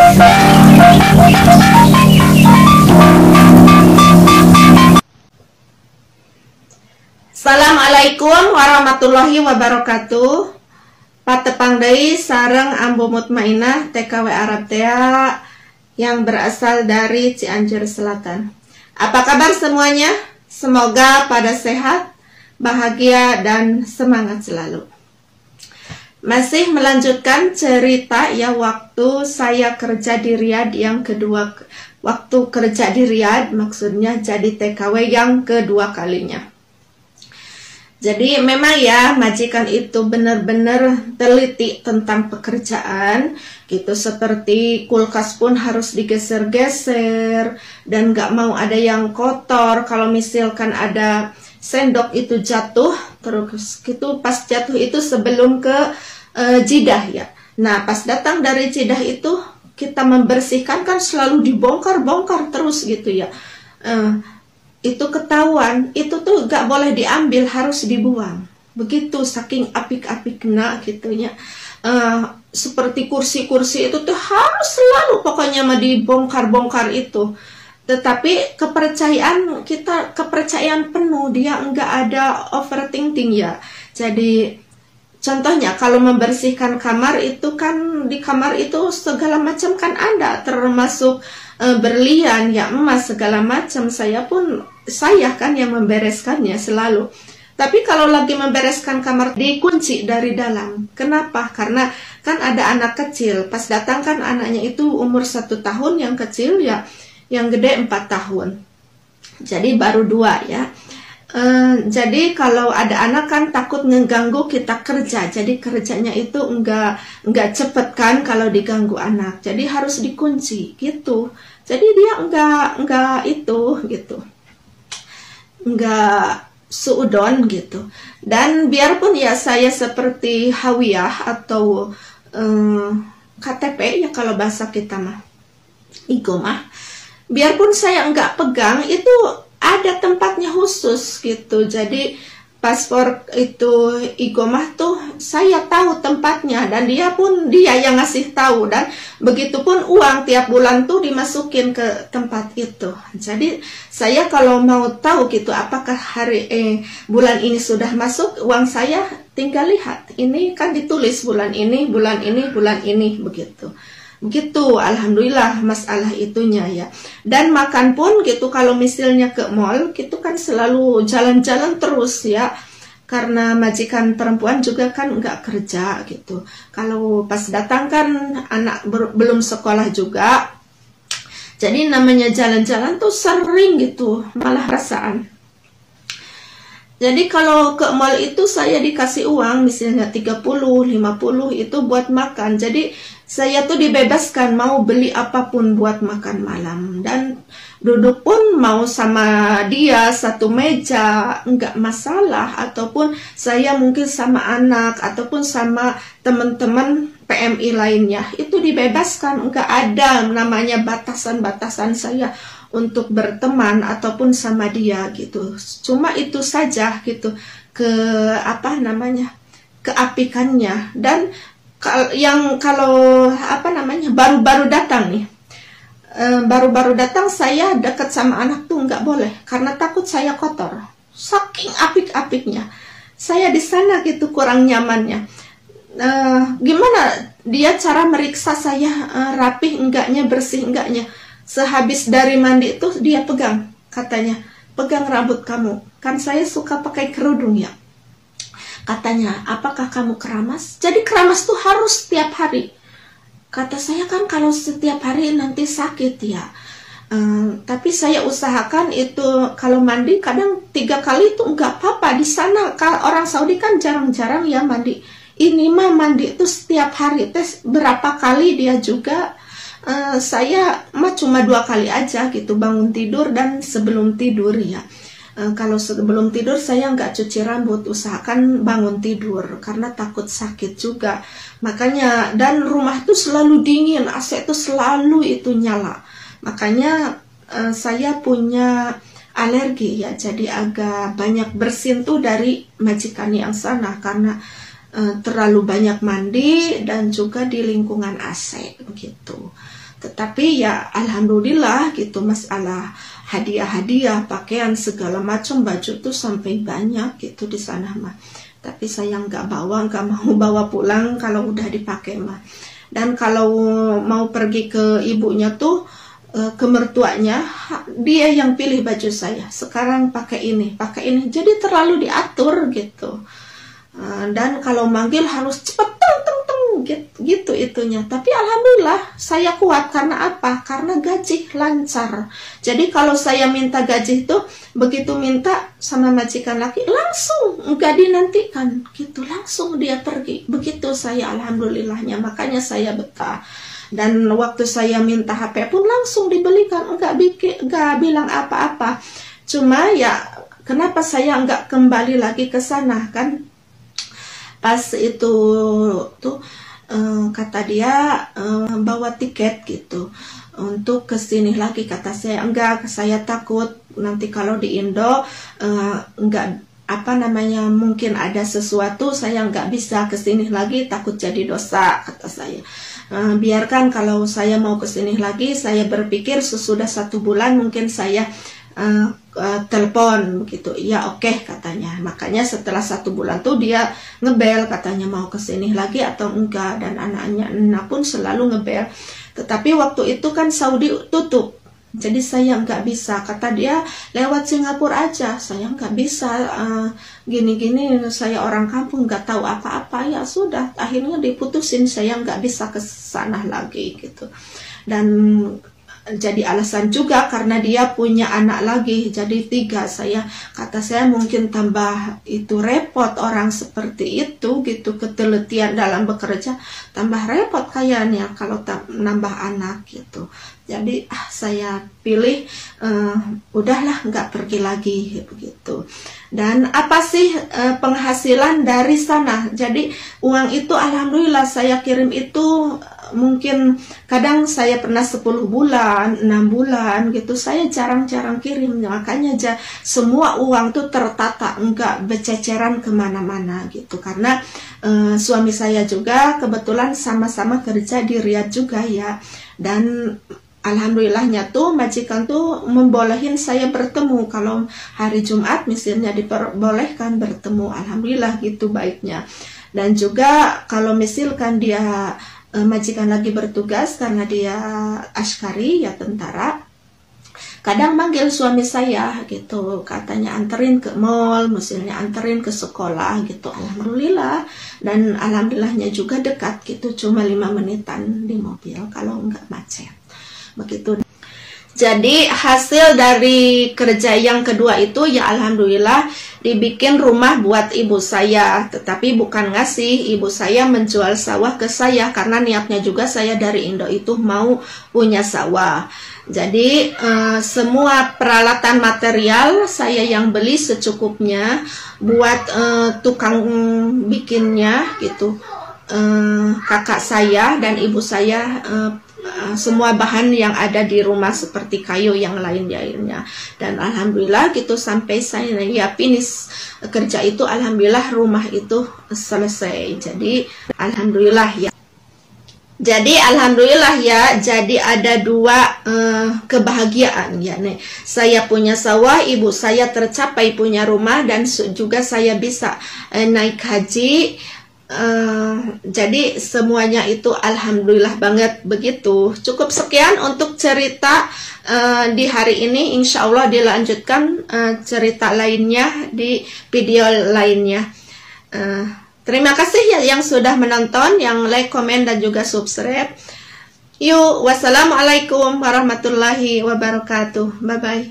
Assalamualaikum warahmatullahi wabarakatuh. Patepang deui sareng Ambu Mutmainah TKW Arab Tea yang berasal dari Cianjur Selatan. Apa kabar semuanya? Semoga pada sehat, bahagia, dan semangat selalu. Masih melanjutkan cerita ya, waktu saya kerja di Riyadh yang kedua. Waktu kerja di Riyadh maksudnya jadi TKW yang kedua kalinya. Jadi memang ya, majikan itu benar-benar teliti tentang pekerjaan gitu, seperti kulkas pun harus digeser-geser dan gak mau ada yang kotor. Kalau misalkan ada sendok itu jatuh, terus gitu pas jatuh itu sebelum ke jidah ya. Nah pas datang dari jidah itu kita membersihkan kan selalu dibongkar-bongkar terus gitu ya. Itu ketahuan, itu tuh gak boleh diambil, harus dibuang. Begitu, saking apik-apiknya gitunya. Seperti kursi-kursi itu tuh harus selalu pokoknya mah dibongkar-bongkar itu. Tetapi kepercayaan kita, kepercayaan penuh, dia enggak ada overthinking ya. Jadi contohnya kalau membersihkan kamar itu kan, di kamar itu segala macam kan ada, termasuk berlian ya, emas, segala macam. Saya kan yang membereskannya selalu. Tapi kalau lagi membereskan kamar dikunci dari dalam. Kenapa? Karena kan ada anak kecil. Pas datang kan anaknya itu umur 1 tahun, yang kecil ya, yang gede 4 tahun. Jadi baru 2 ya. Jadi kalau ada anak kan takut ngeganggu kita kerja. Jadi kerjanya itu enggak cepet kan kalau diganggu anak. Jadi harus dikunci gitu. Jadi dia enggak itu gitu. Enggak suudon gitu. Dan biarpun ya saya seperti hawiyah atau KTP ya kalau bahasa kita mah, igomah, biarpun saya enggak pegang, itu ada tempatnya khusus gitu. Jadi paspor itu igomah tuh saya tahu tempatnya, dan dia yang ngasih tahu, dan begitupun uang tiap bulan tuh dimasukin ke tempat itu. Jadi saya kalau mau tahu gitu apakah bulan ini sudah masuk uang saya, tinggal lihat ini kan ditulis bulan ini begitu. Begitu, alhamdulillah masalah itunya ya. Dan makan pun gitu, kalau misalnya ke mall gitu kan selalu jalan-jalan terus ya, karena majikan perempuan juga kan nggak kerja gitu. Kalau pas datang kan anak belum sekolah juga, jadi namanya jalan-jalan tuh sering gitu, malah rasaan. Jadi kalau ke mall itu saya dikasih uang misalnya 30, 50 itu buat makan. Jadi saya tuh dibebaskan mau beli apapun buat makan malam, dan duduk pun mau sama dia satu meja enggak masalah, ataupun saya mungkin sama anak ataupun sama teman-teman PMI lainnya, itu dibebaskan, enggak ada namanya batasan-batasan saya untuk berteman ataupun sama dia gitu. Cuma itu saja gitu, keapikannya. Dan kalau baru-baru datang nih, baru-baru datang saya dekat sama anak tuh nggak boleh, karena takut saya kotor, saking apik-apiknya saya di sana gitu, kurang nyamannya. Gimana dia cara meriksa saya rapih enggaknya, bersih enggaknya. Sehabis dari mandi itu dia pegang, katanya, pegang rambut kamu, kan saya suka pakai kerudung ya. Katanya, apakah kamu keramas? Jadi keramas tuh harus setiap hari. Kata saya kan kalau setiap hari nanti sakit ya. Tapi saya usahakan itu kalau mandi kadang 3 kali itu enggak apa-apa. Di sana orang Saudi kan jarang-jarang ya mandi. Ini mah mandi itu setiap hari. Berapa kali dia juga. Saya mah cuma 2 kali aja gitu, bangun tidur dan sebelum tidur ya. Kalau sebelum tidur saya nggak cuci rambut, usahakan bangun tidur karena takut sakit juga. Makanya, dan rumah tuh selalu dingin, AC tuh selalu itu nyala. Makanya saya punya alergi ya, jadi agak banyak bersin tuh dari majikan yang sana karena terlalu banyak mandi dan juga di lingkungan AC begitu. Tetapi ya alhamdulillah gitu, masalah hadiah-hadiah, pakaian segala macam, baju tuh sampai banyak gitu di sana mah. Tapi saya nggak mau bawa pulang kalau udah dipakai mah. Dan kalau mau pergi ke ibunya tuh, ke mertuanya, dia yang pilih baju saya. Sekarang pakai ini, jadi terlalu diatur gitu. Dan kalau manggil harus cepet gitu itunya. Tapi alhamdulillah saya kuat. Karena apa? Karena gaji lancar. Jadi kalau saya minta gaji itu, begitu minta sama majikan laki, langsung nggak dinantikan gitu, langsung dia pergi. Begitu saya alhamdulillahnya, makanya saya betah. Dan waktu saya minta HP pun langsung dibelikan, nggak bilang apa-apa. Cuma ya kenapa saya nggak kembali lagi ke sana kan? Pas itu tuh kata dia bawa tiket gitu untuk kesini lagi. Kata saya enggak, saya takut nanti kalau di Indo enggak mungkin ada sesuatu, saya nggak bisa kesini lagi, takut jadi dosa, kata saya. Biarkan kalau saya mau kesini lagi, saya berpikir sesudah 1 bulan mungkin saya telepon begitu. Ya oke, katanya. Makanya setelah 1 bulan tuh dia ngebel, katanya mau kesini lagi atau enggak. Dan anaknya pun selalu ngebel. Tetapi waktu itu kan Saudi tutup, jadi saya nggak bisa. Kata dia lewat Singapura aja. Saya nggak bisa, gini-gini, saya orang kampung nggak tahu apa-apa. Ya sudah, akhirnya diputusin saya nggak bisa ke sana lagi gitu. Dan jadi alasan juga karena dia punya anak lagi, jadi 3. Kata saya mungkin tambah itu repot orang seperti itu gitu, ketelitian dalam bekerja tambah repot kayaknya kalau nambah anak gitu. Jadi saya pilih udahlah nggak pergi lagi begitu. Dan apa sih penghasilan dari sana? Jadi uang itu alhamdulillah saya kirim itu mungkin kadang saya pernah 10 bulan, 6 bulan gitu. Saya jarang-jarang kirim, makanya semua uang tuh tertata, enggak bececeran kemana-mana gitu. Karena suami saya juga kebetulan sama-sama kerja di Riyadh juga ya. Dan alhamdulillahnya tuh majikan tuh membolehin saya bertemu. Kalau hari Jumat misalnya diperbolehkan bertemu, alhamdulillah gitu baiknya. Dan juga kalau misalkan dia majikan lagi bertugas karena dia askari ya, tentara, kadang manggil suami saya gitu, katanya anterin ke mall, misalnya anterin ke sekolah gitu. Alhamdulillah. Dan alhamdulillahnya juga dekat gitu, cuma 5 menitan di mobil kalau nggak macet begitu. Jadi hasil dari kerja yang kedua itu ya alhamdulillah dibikin rumah buat ibu saya. Tetapi bukan ngasih, ibu saya menjual sawah ke saya karena niatnya juga saya dari Indo itu mau punya sawah. Jadi semua peralatan material saya yang beli secukupnya, buat tukang bikinnya gitu kakak saya dan ibu saya, semua bahan yang ada di rumah seperti kayu yang lainnya. Dan alhamdulillah gitu sampai saya ya finish kerja itu, alhamdulillah rumah itu selesai. Jadi alhamdulillah ya. Jadi alhamdulillah ya, jadi ada 2 kebahagiaan ya nih. Saya punya sawah, ibu saya tercapai punya rumah, dan juga saya bisa naik haji. Jadi semuanya itu alhamdulillah banget begitu. Cukup sekian untuk cerita di hari ini. Insya Allah dilanjutkan cerita lainnya di video lainnya. Terima kasih ya yang sudah menonton, yang like, komen, dan juga subscribe. Yuk, wassalamualaikum warahmatullahi wabarakatuh. Bye bye.